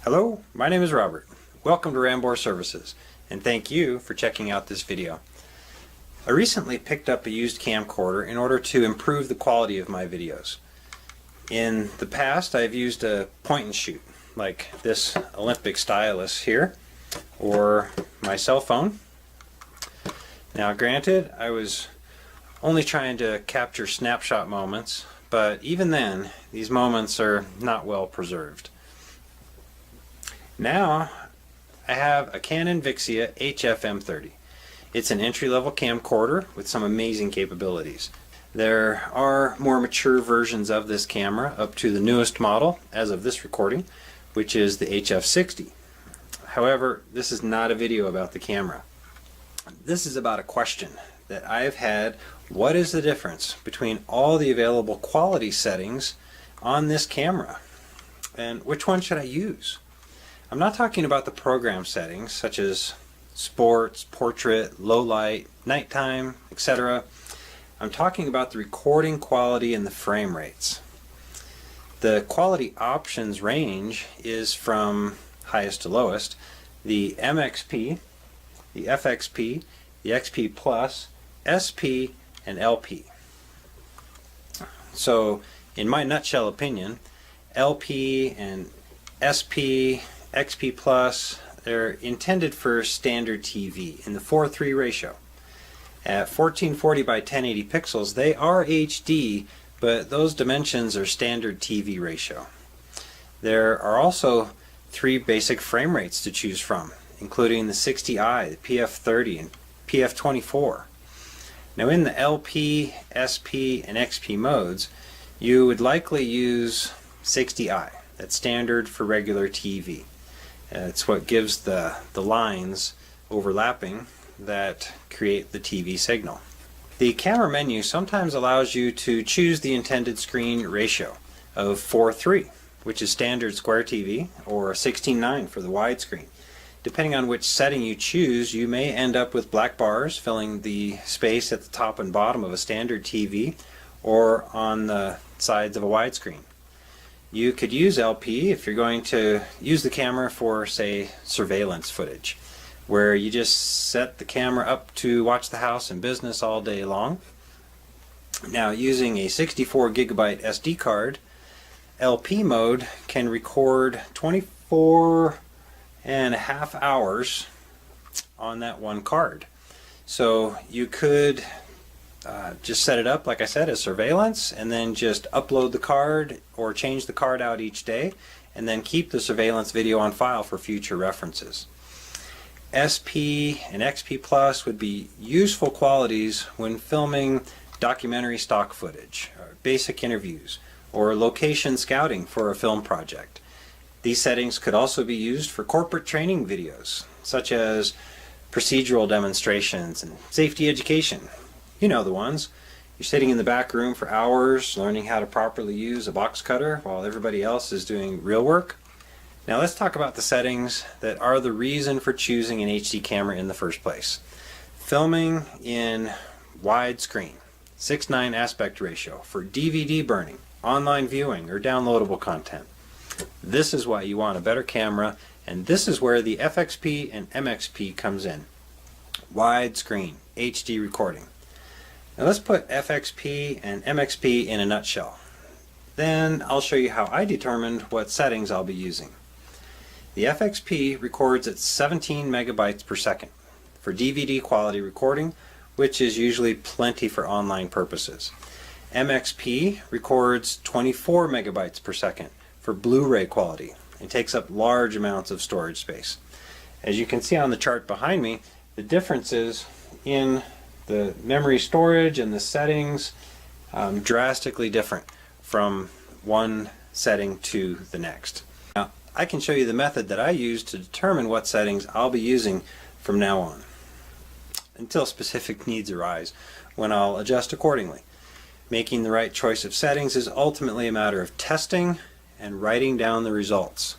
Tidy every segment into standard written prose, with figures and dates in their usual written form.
Hello, my name is Robert. Welcome to Rambor Services, and thank you for checking out this video. I recently picked up a used camcorder in order to improve the quality of my videos. In the past, I've used a point and shoot, like this Olympic stylus here, or my cell phone. Now granted, I was only trying to capture snapshot moments, but even then, these moments are not well preserved. Now, I have a Canon Vixia HF M30. It's an entry-level camcorder with some amazing capabilities. There are more mature versions of this camera up to the newest model as of this recording, which is the HF60. However, this is not a video about the camera. This is about a question that I've had. What is the difference between all the available quality settings on this camera? And which one should I use? I'm not talking about the program settings such as sports, portrait, low light, nighttime, etc. I'm talking about the recording quality and the frame rates. The quality options range is from highest to lowest: the MXP, the FXP, the XP Plus, SP, and LP. So, in my nutshell opinion, LP and SP, XP Plus, they're intended for standard TV in the 4:3 ratio. At 1440 by 1080 pixels, they are HD, but those dimensions are standard TV ratio. There are also three basic frame rates to choose from, including the 60i, the PF30, and PF24. Now in the LP, SP, and XP modes, you would likely use 60i. That's standard for regular TV. It's what gives the lines overlapping that create the TV signal. The camera menu sometimes allows you to choose the intended screen ratio of 4:3, which is standard square TV, or 16:9 for the widescreen. Depending on which setting you choose, you may end up with black bars filling the space at the top and bottom of a standard TV or on the sides of a widescreen. You could use LP if you're going to use the camera for, say, surveillance footage, where you just set the camera up to watch the house and business all day long. Now, using a 64 gigabyte SD card, LP mode can record 24.5 hours on that one card. So you could just set it up, like I said, as surveillance, and then just upload the card or change the card out each day, and then keep the surveillance video on file for future references. SP and XP Plus would be useful qualities when filming documentary stock footage, or basic interviews, or location scouting for a film project. These settings could also be used for corporate training videos, such as procedural demonstrations and safety education. You know the ones. You're sitting in the back room for hours learning how to properly use a box cutter while everybody else is doing real work. Now let's talk about the settings that are the reason for choosing an HD camera in the first place. Filming in widescreen, 6:9 aspect ratio for DVD burning, online viewing, or downloadable content. This is why you want a better camera, and this is where the FXP and MXP comes in. Widescreen, HD recording. Now let's put FXP and MXP in a nutshell. Then I'll show you how I determined what settings I'll be using. The FXP records at 17 megabytes per second for DVD quality recording, which is usually plenty for online purposes. MXP records 24 megabytes per second for Blu-ray quality and takes up large amounts of storage space. As you can see on the chart behind me, the differences in the memory storage and the settings drastically different from one setting to the next. Now, I can show you the method that I use to determine what settings I'll be using from now on, until specific needs arise, when I'll adjust accordingly. Making the right choice of settings is ultimately a matter of testing and writing down the results.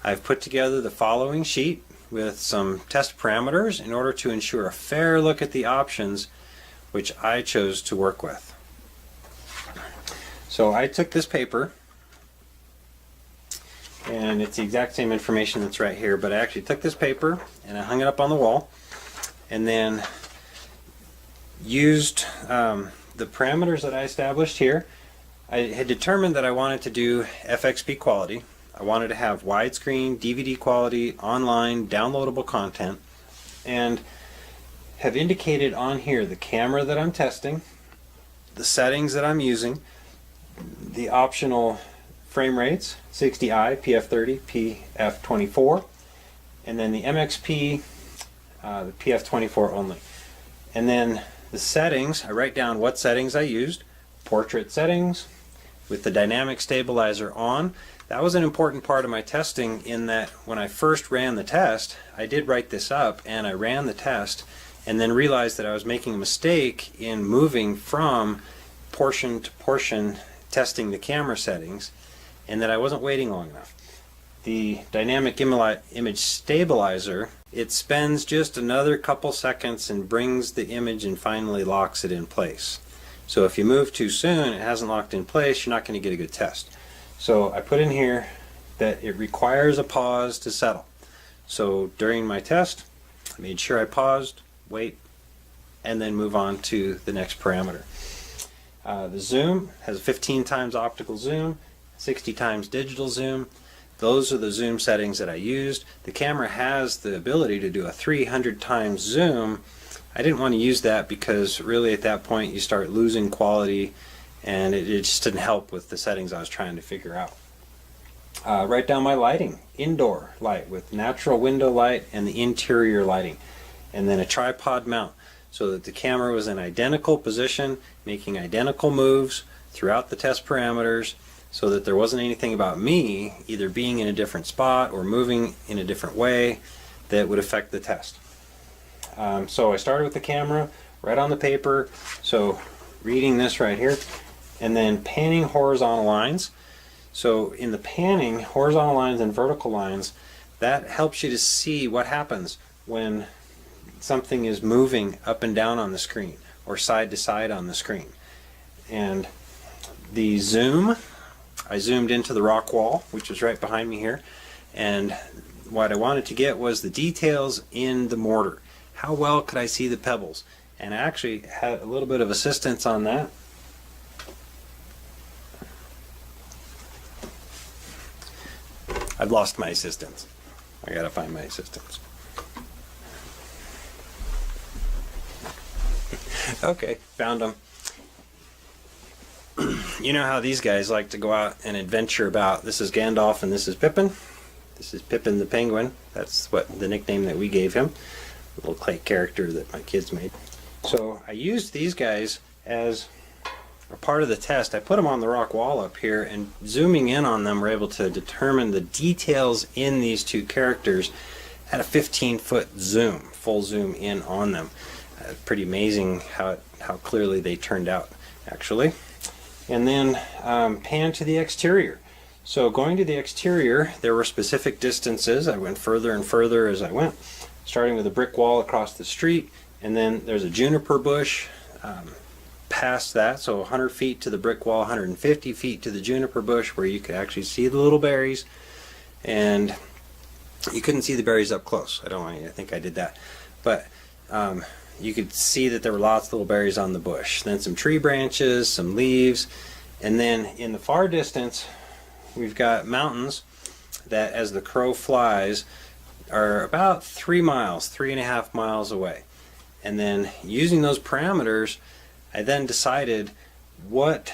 I've put together the following sheet with some test parameters in order to ensure a fair look at the options which I chose to work with. So I took this paper and and it's the exact same information that's right here, but I actually took this paper and I hung it up on the wall and then used the parameters that I established here. I had determined that I wanted to do FXP quality. I wanted to have widescreen, DVD quality, online, downloadable content, and have indicated on here the camera that I'm testing, the settings that I'm using, the optional frame rates, 60i, PF30, PF24, and then the MXP, the PF24 only. And then the settings, I write down what settings I used. Portrait settings with the dynamic stabilizer on. That was an important part of my testing, in that when I first ran the test, I did write this up and I ran the test and then realized that I was making a mistake in moving from portion to portion testing the camera settings, and that I wasn't waiting long enough. The dynamic image stabilizer, it spends just another couple seconds and brings the image and finally locks it in place. So if you move too soon, it hasn't locked in place, you're not going to get a good test. So I put in here that it requires a pause to settle. So during my test, I made sure I paused, wait, and then move on to the next parameter. The zoom has 15 times optical zoom, 60 times digital zoom. Those are the zoom settings that I used. The camera has the ability to do a 300 times zoom. I didn't want to use that because really at that point you start losing quality, and it just didn't help with the settings I was trying to figure out. Write down my lighting, indoor light with natural window light and the interior lighting, and then a tripod mount so that the camera was in identical position, making identical moves throughout the test parameters, so that there wasn't anything about me either being in a different spot or moving in a different way that would affect the test. So I started with the camera right on the paper, so reading this right here, and then panning horizontal lines. So in the panning, horizontal lines and vertical lines, that helps you to see what happens when something is moving up and down on the screen or side to side on the screen. And the zoom, I zoomed into the rock wall, which is right behind me here, and what I wanted to get was the details in the mortar. How well could I see the pebbles? And I actually had a little bit of assistance on that. I've lost my assistants. I gotta find my assistants. Okay, found them. You know how these guys like to go out and adventure about. This is Gandalf and this is Pippin. This is Pippin the Penguin. That's what the nickname that we gave him. A little clay character that my kids made. So I used these guys as a part of the test. I put them on the rock wall up here, and zooming in on them, we're able to determine the details in these two characters at a 15-foot zoom, full zoom in on them. Pretty amazing how clearly they turned out, actually. And then pan to the exterior. So going to the exterior, there were specific distances. I went further and further as I went, starting with a brick wall across the street, and then there's a juniper bush past that, so 100 feet to the brick wall, 150 feet to the juniper bush, where you could actually see the little berries, and you couldn't see the berries up close. I think I did that, but you could see that there were lots of little berries on the bush. Then some tree branches, some leaves, and then in the far distance we've got mountains that, as the crow flies, are about 3.5 miles away. And then using those parameters, I then decided what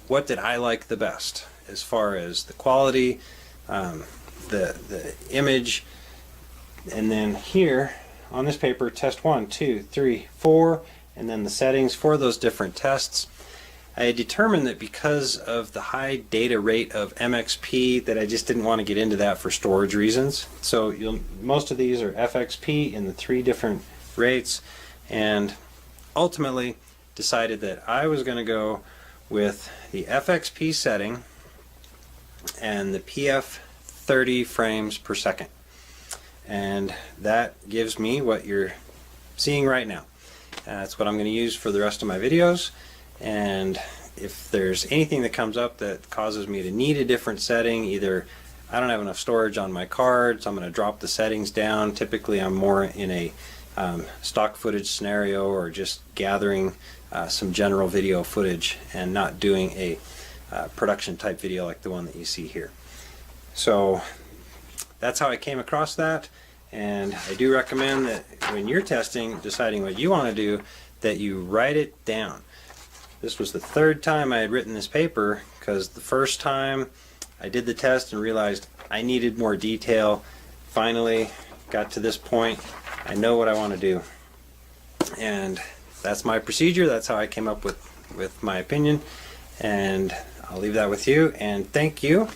did I like the best as far as the quality, the image, and then here on this paper, test 1, 2, 3, 4, and then the settings for those different tests. I had determined that because of the high data rate of MXP that I just didn't want to get into that for storage reasons. So most of these are FXP in the 3 different rates, and ultimately decided that I was going to go with the FXP setting and the PF30 frames per second. And that gives me what you're seeing right now. That's what I'm going to use for the rest of my videos. And if there's anything that comes up that causes me to need a different setting, either I don't have enough storage on my card, so I'm going to drop the settings down. Typically I'm more in a stock footage scenario, or just gathering some general video footage and not doing a production type video like the one that you see here. So that's how I came across that, and I do recommend that when you're testing, deciding what you want to do, that you write it down. This was the third time I had written this paper, because the first time I did the test and realized I needed more detail. Finally got to this point. I know what I want to do, and that's my procedure. That's how I came up with my opinion, and I'll leave that with you. And thank you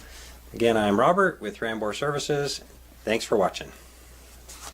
again. I'm Robert with Rambor Services. Thanks for watching.